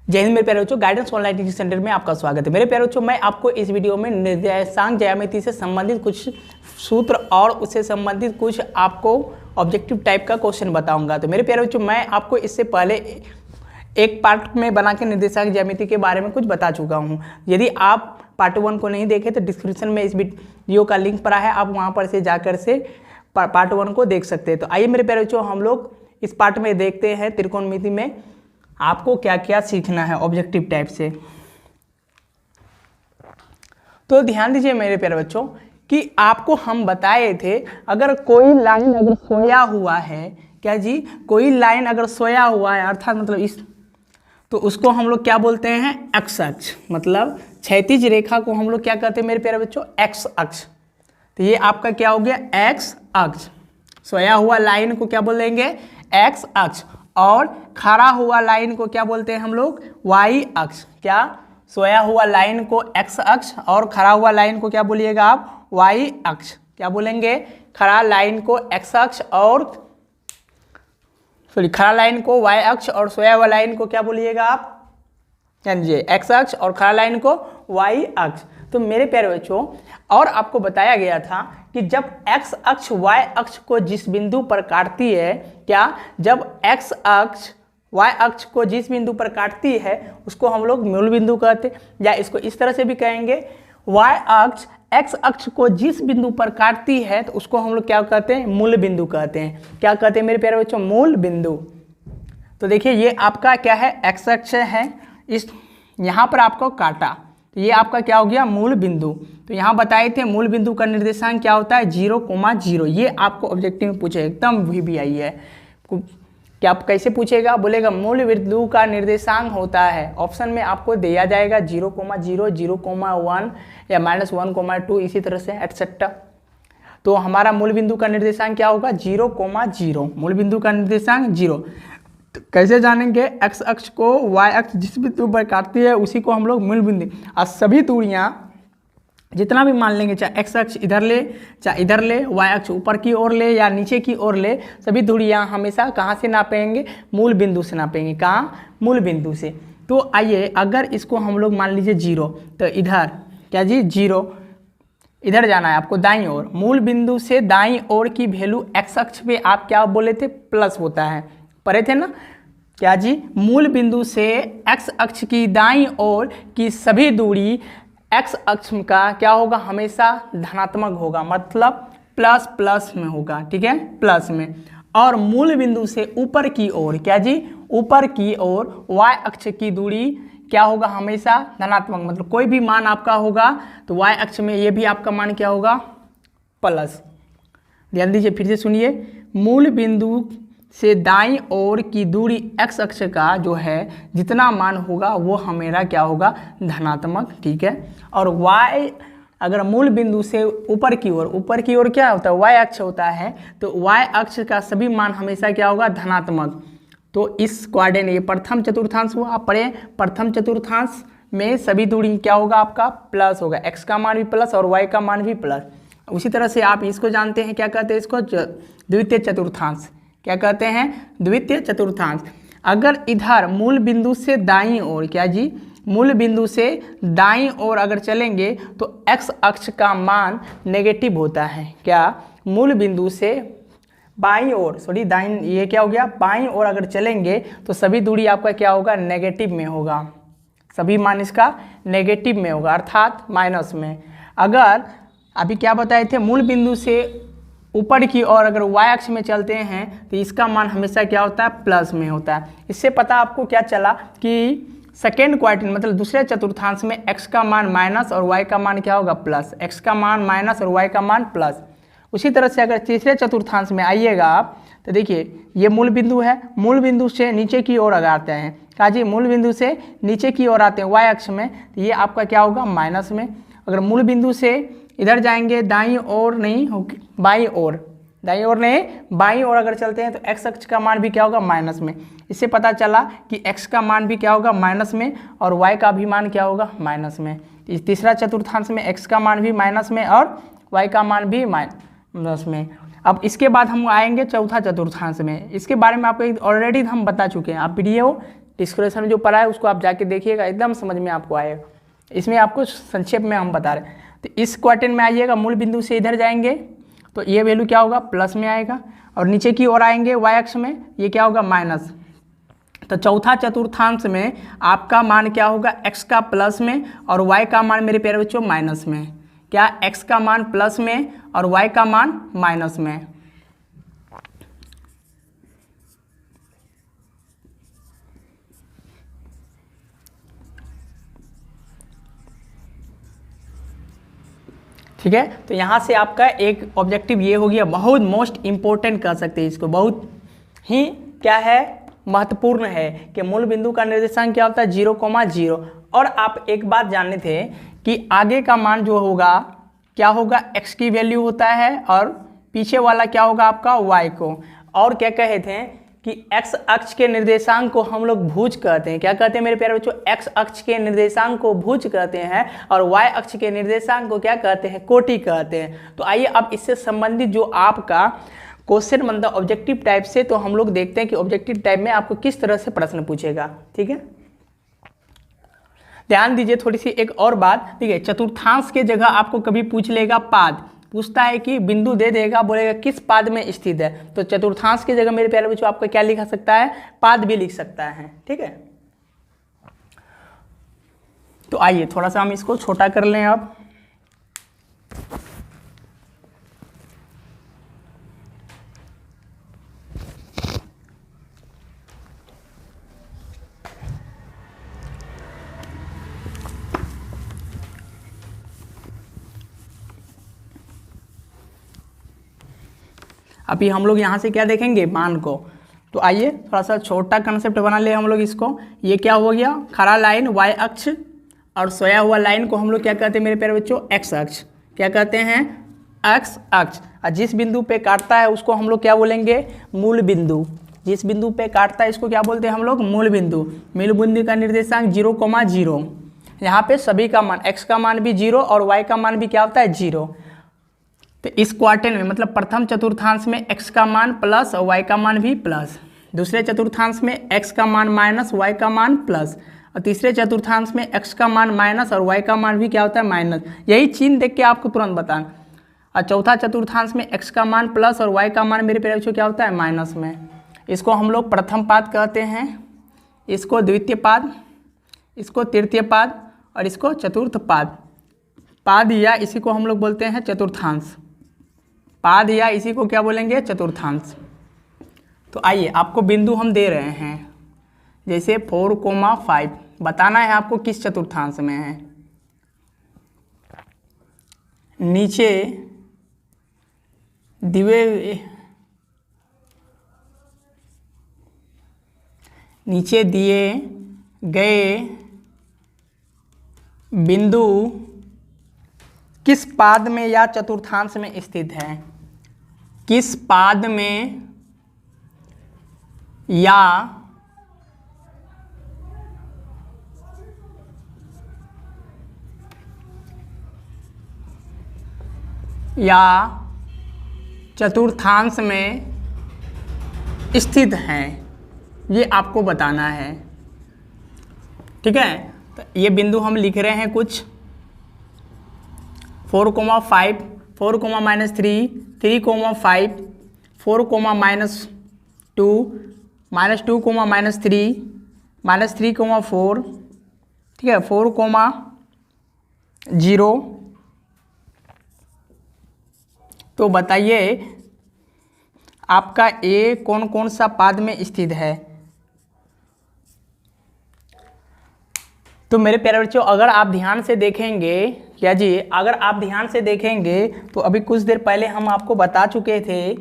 जय हिंद मेरे प्यारे बच्चों, गाइडेंस ऑनलाइन टीचिंग सेंटर में आपका स्वागत है। मेरे प्यारे बच्चों, मैं आपको इस वीडियो में निर्देशांक ज्यामिति से संबंधित कुछ सूत्र और उससे संबंधित कुछ आपको ऑब्जेक्टिव टाइप का क्वेश्चन बताऊंगा। तो मेरे प्यारे बच्चों, मैं आपको इससे पहले एक पार्ट में बना के निर्देशांक ज्यामिति के बारे में कुछ बता चुका हूँ। यदि आप पार्ट 1 को नहीं देखे तो डिस्क्रिप्शन में इस वीडियो का लिंक पड़ा है, आप वहाँ पर से जाकर से पार्ट 1 को देख सकते हैं। तो आइए मेरे प्यारे बच्चों, हम लोग इस पार्ट में देखते हैं त्रिकोणमिति में आपको क्या क्या सीखना है ऑब्जेक्टिव टाइप से। तो ध्यान दीजिए मेरे प्यारे बच्चों कि आपको हम बताए थे, अगर कोई लाइन अगर सोया हुआ है, क्या जी, कोई लाइन अगर सोया हुआ है अर्थात मतलब इस, तो उसको हम लोग क्या बोलते हैं, एक्स अक्ष। मतलब क्षैतिज रेखा को हम लोग क्या कहते हैं मेरे प्यारे बच्चों, एक्स अक्ष। तो ये आपका क्या हो गया, एक्स अक्ष। सोया हुआ लाइन को क्या बोलेंगे, एक्स अक्ष। और खड़ा हुआ लाइन को क्या बोलते हैं हम लोग, वाई अक्ष। क्या, सोया हुआ लाइन को एक्स अक्ष और खड़ा हुआ लाइन को क्या बोलिएगा आप, वाई अक्ष। क्या बोलेंगे, खड़ा लाइन को एक्स अक्ष और खड़ा लाइन को वाई अक्ष और सोया हुआ लाइन को क्या बोलिएगा आप, समझिए, एक्स अक्ष और खड़ा लाइन को वाई अक्ष। तो मेरे प्यारे बच्चों, और आपको बताया गया था कि जब x अक्ष y अक्ष को जिस बिंदु पर काटती है, क्या, जब x अक्ष y अक्ष को जिस बिंदु पर काटती है उसको हम लोग मूल बिंदु कहते हैं, या इसको इस तरह से भी कहेंगे, y अक्ष x अक्ष को जिस बिंदु पर काटती है तो उसको हम लोग क्या कहते हैं, मूल बिंदु कहते हैं। क्या कहते हैं मेरे प्यारे बच्चों, मूल बिंदु। तो देखिए ये आपका क्या है, x अक्ष है, इस यहाँ पर आपको काटा, तो ये आपका क्या हो गया, मूल बिंदु। तो यहाँ बताए थे मूल बिंदु का निर्देशांक क्या होता है, 0,0। ये आपको ऑब्जेक्टिव में पूछे, एकदम भी आई है। क्या आप कैसे पूछेगा, बोलेगा मूल बिंदु का निर्देशांक होता है, ऑप्शन में आपको दिया जाएगा 0,0, 0,1 या -1,2, इसी तरह से एटसेट्रा। तो हमारा मूल बिंदु का निर्देशांक क्या होगा, 0,0। मूल बिंदु का निर्देशांक 0। तो कैसे जानेंगे, एक्स अक्ष को वाई अक्ष जिस बिंदु पर काटती है उसी को हम लोग मूल बिंदु। और सभी दूरियां जितना भी मान लेंगे, चाहे एक्स अक्ष इधर ले, चाहे इधर ले, वाई अक्ष ऊपर की ओर ले या नीचे की ओर ले, सभी दूरियां हमेशा कहाँ से नापेंगे, मूल बिंदु से नापेंगे। कहाँ, मूल बिंदु से। तो आइए, अगर इसको हम लोग मान लीजिए 0, तो इधर क्या जी, 0, इधर जाना है आपको दाईं ओर। मूल बिंदु से दाईं ओर की वैल्यू एक्स अक्ष पे आप क्या बोले थे, प्लस होता है, पढ़े थे ना, क्या जी, मूल बिंदु से एक्स अक्ष की दाईं ओर की सभी दूरी एक्स अक्ष का क्या होगा, हमेशा धनात्मक होगा, मतलब प्लस प्लस में होगा, ठीक है, प्लस में। और मूल बिंदु से ऊपर की ओर, क्या जी, ऊपर की ओर वाई अक्ष की दूरी क्या होगा, हमेशा धनात्मक, मतलब कोई भी मान आपका होगा तो वाई अक्ष में ये भी आपका मान क्या होगा, प्लस। ध्यान दीजिए, फिर से सुनिए, मूल बिंदु से दाईं ओर की दूरी एक्स अक्ष का जो है जितना मान होगा वो हमेरा क्या होगा, धनात्मक, ठीक है। और y अगर मूल बिंदु से ऊपर की ओर क्या होता है, y अक्ष होता है, तो y अक्ष का सभी मान हमेशा क्या होगा, धनात्मक। तो इस क्वाड्रेंट, ये प्रथम चतुर्थांश हुआ, आप पढ़े, प्रथम चतुर्थांश में सभी दूरी क्या होगा आपका, प्लस होगा, x का मान भी प्लस और y का मान भी प्लस। उसी तरह से आप इसको जानते हैं, क्या कहते हैं इसको, द्वितीय चतुर्थांश। क्या कहते हैं, द्वितीय चतुर्थांश। अगर इधर मूल बिंदु से दाईं ओर, क्या जी, मूल बिंदु से दाईं ओर अगर चलेंगे तो x अक्ष का मान नेगेटिव होता है। क्या, मूल बिंदु से बाईं ओर, दाईं, ये क्या हो गया, बाईं ओर अगर चलेंगे तो सभी दूरी आपका क्या होगा, नेगेटिव में होगा, सभी मान इसका नेगेटिव में होगा, अर्थात माइनस में। अगर अभी क्या बताए थे, मूल बिंदु से ऊपर की ओर अगर y अक्ष में चलते हैं तो इसका मान हमेशा क्या होता है, प्लस में होता है। इससे पता आपको क्या चला कि सेकेंड क्वाड्रेंट मतलब दूसरे चतुर्थांश में x का मान माइनस और y का मान क्या होगा, प्लस, x का मान माइनस और y का मान प्लस। उसी तरह से अगर तीसरे चतुर्थांश में आइएगा आप, तो देखिए ये मूल बिंदु है, मूल बिंदु से नीचे की ओर अगर आते हैं, कहा जी, मूल बिंदु से नीचे की ओर आते हैं y अक्ष में, तो ये आपका क्या होगा, माइनस में। अगर मूल बिंदु से इधर जाएंगे, दाईं ओर नहीं, बाईं ओर, दाईं ओर नहीं, बाईं ओर अगर चलते हैं तो x अक्ष का मान भी क्या होगा, माइनस में। इससे पता चला कि x का मान भी क्या होगा, माइनस में, और y का भी मान क्या होगा, माइनस में। इस तीसरा चतुर्थांश में x का मान भी माइनस में और y का मान भी माइनस में। अब इसके बाद हम आएंगे चौथा चतुर्थांश में, इसके बारे में आपको ऑलरेडी हम बता चुके हैं, आप वीडियो डिस्क्रिप्शन में जो पढ़ा है उसको आप जाके देखिएगा, एकदम समझ में आपको आएगा। इसमें आपको संक्षेप में हम बता रहे हैं। तो इस क्वाड्रेंट में आइएगा, मूल बिंदु से इधर जाएंगे तो ये वैल्यू क्या होगा, प्लस में आएगा, और नीचे की ओर आएंगे वाई अक्ष में, ये क्या होगा, माइनस। तो चौथा चतुर्थांश में आपका मान क्या होगा, x का प्लस में और y का मान मेरे प्यारे बच्चों माइनस में। क्या, x का मान प्लस में और y का मान माइनस में। ठीक है, तो यहाँ से आपका एक ऑब्जेक्टिव ये हो गया, बहुत मोस्ट इंपॉर्टेंट कह सकते हैं इसको, बहुत ही क्या है, महत्वपूर्ण है कि मूल बिंदु का निर्देशांक क्या होता है, 0,0। और आप एक बात जानते थे कि आगे का मान जो होगा क्या होगा, x की वैल्यू होता है और पीछे वाला क्या होगा आपका y को। और क्या कहे थे कि x अक्ष के निर्देशांक को हम लोग भुज कहते हैं। क्या कहते हैं मेरे प्यारे बच्चों, x अक्ष के निर्देशांक को भुज कहते हैं और y अक्ष के निर्देशांक को क्या कहते हैं, कोटि कहते हैं। तो आइए अब इससे संबंधित जो आपका क्वेश्चन बनता है ऑब्जेक्टिव टाइप से, तो हम लोग देखते हैं कि ऑब्जेक्टिव टाइप में आपको किस तरह से प्रश्न पूछेगा। ठीक है, ध्यान दीजिए थोड़ी सी एक और बात। ठीक है, चतुर्थांश के जगह आपको कभी पूछ लेगा पाद, पूछता है कि बिंदु दे देगा, बोलेगा किस पाद में स्थित है। तो चतुर्थांश की जगह मेरे प्यारे बच्चों आपका क्या लिखा सकता है, पाद भी लिख सकता है। ठीक है, तो आइए थोड़ा सा हम इसको छोटा कर लें अब। अभी हम लोग यहाँ से क्या देखेंगे, मान को। तो आइए थोड़ा सा छोटा कंसेप्ट बना ले हम लोग इसको। ये क्या हो गया, खड़ा लाइन y अक्ष और सोया हुआ लाइन को हम लोग क्या कहते हैं मेरे प्यारे बच्चों, x अक्ष। क्या कहते हैं, x अक्ष। और जिस बिंदु पे काटता है उसको हम लोग क्या बोलेंगे, मूल बिंदु। जिस बिंदु पे काटता है इसको क्या बोलते हैं हम लोग, मूल बिंदु। मूल बिंदु का निर्देशांक 0,0। यहाँ पे सभी का मान, x का मान भी 0 और y का मान भी क्या होता है, 0। तो इस क्वाड्रेंट में मतलब प्रथम चतुर्थांश में x का मान प्लस और y का मान भी प्लस, दूसरे चतुर्थांश में x का मान माइनस y का मान प्लस, और तीसरे चतुर्थांश में x का मान माइनस और y का मान भी क्या होता है, माइनस। यही चिन्ह देख के आपको तुरंत बताना। और चौथा चतुर्थांश में x का मान प्लस और y का मान मेरे प्यारे बच्चों क्या होता है, माइनस में। इसको हम लोग प्रथम पाद कहते हैं, इसको द्वितीय पाद, इसको तृतीय पाद और इसको चतुर्थ पाद। पाद या इसी को हम लोग बोलते हैं चतुर्थांश। पाद या इसी को क्या बोलेंगे, चतुर्थांश। तो आइए आपको बिंदु हम दे रहे हैं, जैसे 4,5 बताना है आपको किस चतुर्थांश में है। नीचे दिए गए बिंदु किस पाद में या चतुर्थांश में स्थित है, किस पाद में या चतुर्थांश में स्थित हैं, ये आपको बताना है। ठीक है, तो ये बिंदु हम लिख रहे हैं कुछ 4,5, 4,-3, 3,5, 4,-2, -2,-3, -3,4, ठीक है, 4,0। तो बताइए आपका ए कौन कौन सा पाद में स्थित है। तो मेरे प्यारे बच्चों अगर आप ध्यान से देखेंगे, क्या जी, अगर आप ध्यान से देखेंगे तो अभी कुछ देर पहले हम आपको बता चुके थे,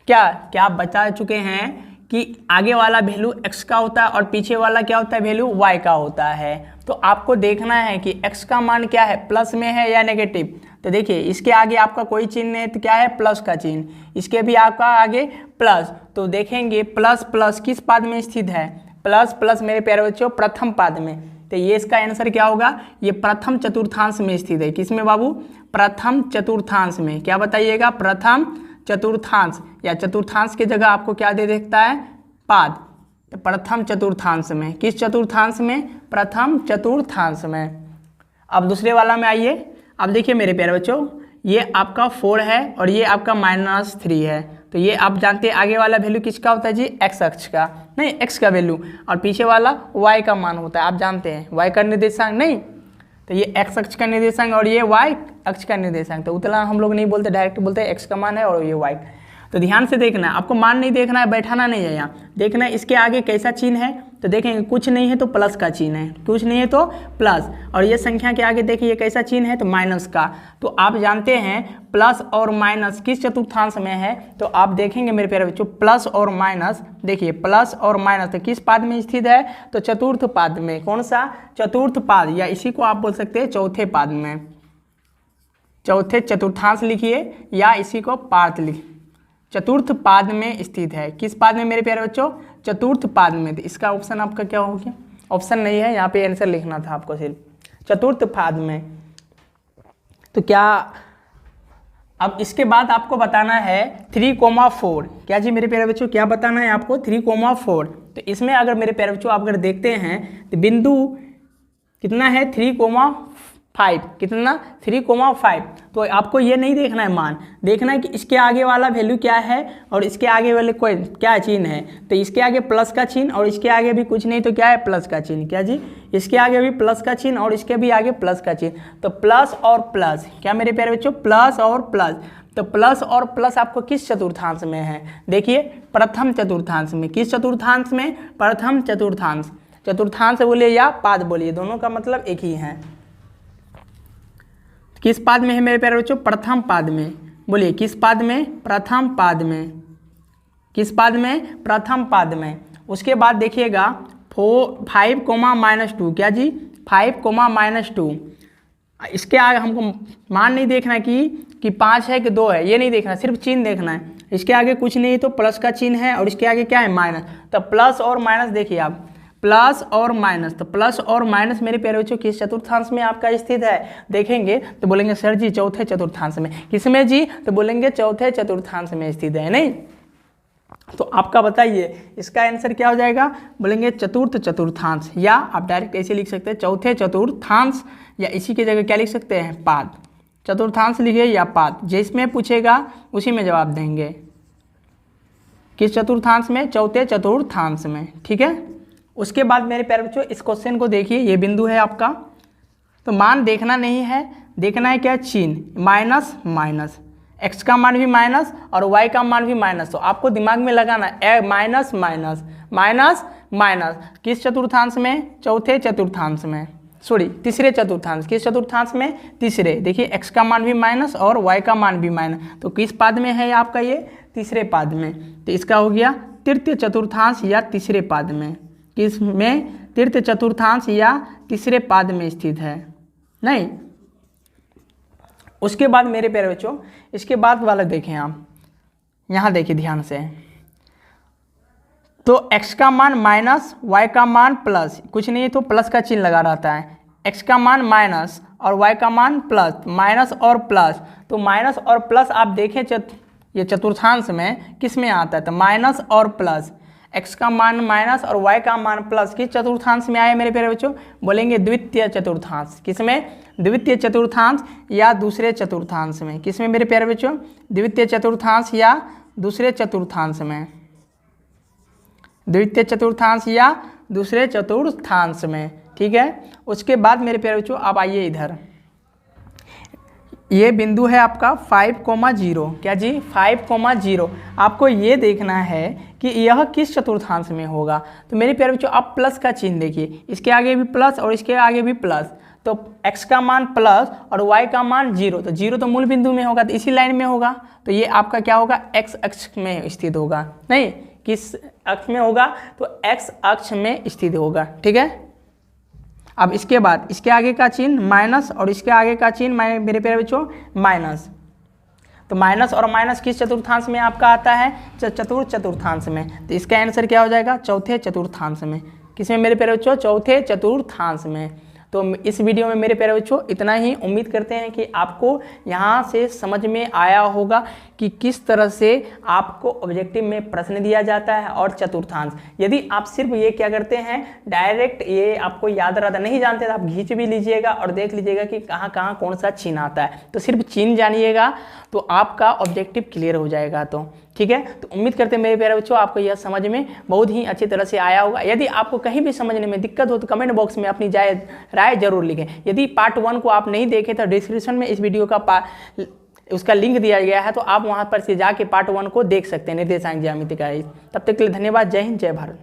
क्या आप बता चुके हैं कि आगे वाला वैल्यू x का होता है और पीछे वाला क्या होता है, वैल्यू y का होता है। तो आपको देखना है कि x का मान क्या है, प्लस में है या नेगेटिव। तो देखिए इसके आगे आपका कोई चिन्ह नहीं, तो क्या है, प्लस का चिन्ह, इसके भी आपका आगे प्लस। तो देखेंगे प्लस प्लस किस पाद में स्थित है, प्लस प्लस मेरे प्यारे बच्चों प्रथम पाद में। तो ये इसका आंसर क्या होगा, ये प्रथम चतुर्थांश में स्थित है। किसमें बाबू, प्रथम चतुर्थांश में। क्या बताइएगा, प्रथम चतुर्थांश, या चतुर्थांश की जगह आपको क्या दे देता है, पाद। तो प्रथम चतुर्थांश में, किस चतुर्थांश में? प्रथम चतुर्थांश में। अब दूसरे वाला में आइए। अब देखिए मेरे प्यारे बच्चों, ये आपका 4 है और ये आपका -3 है। तो ये आप जानते हैं आगे वाला वैल्यू किसका होता है जी? एक्स अक्ष का, नहीं एक्स का वैल्यू, और पीछे वाला वाई का मान होता है। आप जानते हैं वाई का निर्देशांक, नहीं तो ये एक्स अक्ष का निर्देशांक और ये वाई अक्ष का निर्देशांक। तो उतना हम लोग नहीं बोलते, डायरेक्ट बोलते हैं एक्स का मान है और ये वाई। तो ध्यान से देखना है, आपको मान नहीं देखना है, बैठाना नहीं है यहाँ, देखना है इसके आगे कैसा चिन्ह है। तो देखेंगे कुछ नहीं है तो प्लस का चिन्ह है, कुछ नहीं है तो प्लस, और ये संख्या के आगे देखिए कैसा चिन्ह है तो माइनस का। तो आप जानते हैं प्लस और माइनस किस चतुर्थांश में है, तो आप देखेंगे मेरे प्यारे बच्चों प्लस और माइनस, देखिए प्लस और माइनस तो किस पाद में स्थित है? तो चतुर्थ पाद में। कौन सा? चतुर्थ पाद, या इसी को आप बोल सकते हैं चौथे पाद में। चौथे चतुर्थांश लिखिए या इसी को पार्थ लिखिए, चतुर्थ पाद में स्थित है। किस पाद में मेरे प्यारे बच्चों? चतुर्थ पाद में। तो इसका ऑप्शन आपका क्या हो गया? ऑप्शन नहीं है, यहाँ पे आंसर लिखना था आपको सिर्फ चतुर्थ पाद में। तो क्या अब इसके बाद आपको बताना है 3,4। क्या जी मेरे प्यारे बच्चों, क्या बताना है आपको? 3,4। तो इसमें अगर मेरे प्यारे बच्चों आप अगर देखते हैं तो बिंदु कितना है? 3,5। कितना? 3,5। तो आपको ये नहीं देखना है मान, देखना है कि इसके आगे वाला वैल्यू क्या है और इसके आगे वाले कोई क्या चिन्ह है। तो इसके आगे प्लस का चिन्ह और इसके आगे भी कुछ नहीं तो क्या है? प्लस का चिन्ह। क्या जी? इसके आगे भी प्लस का चिन्ह और इसके भी आगे प्लस का चिन्ह। तो प्लस और प्लस, क्या मेरे प्यारे बच्चों? प्लस और प्लस। तो प्लस और प्लस आपको किस चतुर्थांश में है? देखिए प्रथम चतुर्थांश में। किस चतुर्थांश में? प्रथम चतुर्थांश। चतुर्थांश बोलिए या पाद बोलिए, दोनों का मतलब एक ही है। किस पाद में है मेरे प्यारे बच्चों? प्रथम पाद में। बोलिए किस पाद में? प्रथम पाद में। किस पाद में? प्रथम पाद में। उसके बाद देखिएगा 5,-2। क्या जी? 5,-2। इसके आगे हमको मान नहीं देखना कि 5 है कि 2 है, ये नहीं देखना, सिर्फ चिन्ह देखना है। इसके आगे कुछ नहीं तो प्लस का चिन्ह है और इसके आगे क्या है? माइनस। तो प्लस और माइनस देखिए आप, प्लस और माइनस। तो प्लस और माइनस मेरे प्यारे बच्चों किस चतुर्थांश में आपका स्थित है? देखेंगे तो बोलेंगे सर जी चौथे चतुर्थांश में। किसमें जी? तो बोलेंगे चौथे चतुर्थांश में स्थित है, नहीं। तो आपका बताइए इसका आंसर क्या हो जाएगा? बोलेंगे चतुर्थ चतुर्थांश, या आप डायरेक्ट ऐसे लिख सकते हैं चौथे चतुर्थांश, या इसी की जगह क्या लिख सकते हैं? पाद। चतुर्थांश लिखिए या पाद, जिसमें पूछेगा उसी में जवाब देंगे। किस चतुर्थांश में? चौथे चतुर्थांश में, ठीक है। उसके बाद मेरे प्यारे बच्चों इस क्वेश्चन को देखिए, ये बिंदु है आपका। तो मान देखना नहीं है, देखना है क्या? चिन्ह, माइनस माइनस, एक्स का मान भी माइनस और वाई का मान भी माइनस। तो आपको दिमाग में लगाना माइनस माइनस माइनस माइनस। किस चतुर्थांश में? चौथे चतुर्थांश में, सॉरी तीसरे चतुर्थांश। किस चतुर्थांश में? तीसरे। देखिए एक्स का मान भी माइनस और वाई का मान भी माइनस। तो किस पाद में है आपका? ये तीसरे पाद में। तो इसका हो गया तृतीय चतुर्थांश या तीसरे पाद में। किस में? तृतीय चतुर्थांश या तीसरे पाद में स्थित है, नहीं। उसके बाद मेरे प्यारे बच्चों इसके बाद वाला देखें आप, यहाँ देखिए ध्यान से। तो x का मान माइनस, y का मान प्लस, कुछ नहीं तो प्लस का चिन्ह लगा रहता है। x का मान माइनस और y का मान प्लस, माइनस और प्लस। तो माइनस और प्लस आप देखें ये चतुर्थांश में किस में आता है? तो माइनस और प्लस, x का मान माइनस और y का मान प्लस किस चतुर्थांश में आए मेरे प्यारे बच्चों? बोलेंगे द्वितीय चतुर्थांश। किसमें? द्वितीय चतुर्थांश या दूसरे चतुर्थांश में। किसमें मेरे प्यारे बच्चों? द्वितीय चतुर्थांश या दूसरे चतुर्थांश में। द्वितीय चतुर्थांश या दूसरे चतुर्थांश में, ठीक है। उसके बाद मेरे प्यारे बच्चों आप आइए इधर, ये बिंदु है आपका 5,0। क्या जी? 5,0। आपको ये देखना है कि यह किस चतुर्थांश में होगा। तो मेरे प्यारे बच्चों आप प्लस का चिन्ह देखिए, इसके आगे भी प्लस और इसके आगे भी प्लस। तो x का मान प्लस और y का मान 0। तो 0 तो मूल बिंदु में होगा, तो इसी लाइन में होगा। तो ये आपका क्या होगा? x अक्ष में स्थित होगा, नहीं किस अक्ष में होगा? तो x अक्ष में स्थित होगा, ठीक है। अब इसके बाद इसके आगे का चिन्ह माइनस और इसके आगे का चिन्ह मेरे प्यारे बच्चों माइनस। तो माइनस और माइनस किस चतुर्थांश में आपका आता है? चतुर्थ चतुर्थांश में। तो इसका आंसर क्या हो जाएगा? चौथे चतुर्थांश में। किसमें मेरे प्यारे बच्चों? चौथे चतुर्थांश में। तो इस वीडियो में मेरे प्यारे बच्चों इतना ही। उम्मीद करते हैं कि आपको यहाँ से समझ में आया होगा कि किस तरह से आपको ऑब्जेक्टिव में प्रश्न दिया जाता है और चतुर्थांश। यदि आप सिर्फ ये क्या करते हैं, डायरेक्ट ये आपको याद रहता नहीं जानते तो आप खींच भी लीजिएगा और देख लीजिएगा कि कहाँ कहाँ कौन सा चिन्ह आता है। तो सिर्फ चिन्ह जानिएगा तो आपका ऑब्जेक्टिव क्लियर हो जाएगा। तो ठीक है, तो उम्मीद करते हैं मेरे प्यारे बच्चों आपको यह समझ में बहुत ही अच्छी तरह से आया होगा। यदि आपको कहीं भी समझने में दिक्कत हो तो कमेंट बॉक्स में अपनी राय जरूर लिखें। यदि पार्ट 1 को आप नहीं देखें तो डिस्क्रिप्शन में इस वीडियो का उसका लिंक दिया गया है, तो आप वहां पर से जाके पार्ट 1 को देख सकते हैं, निर्देशांक ज्यामिति का। तब तक के लिए धन्यवाद। जय हिंद, जय भारत।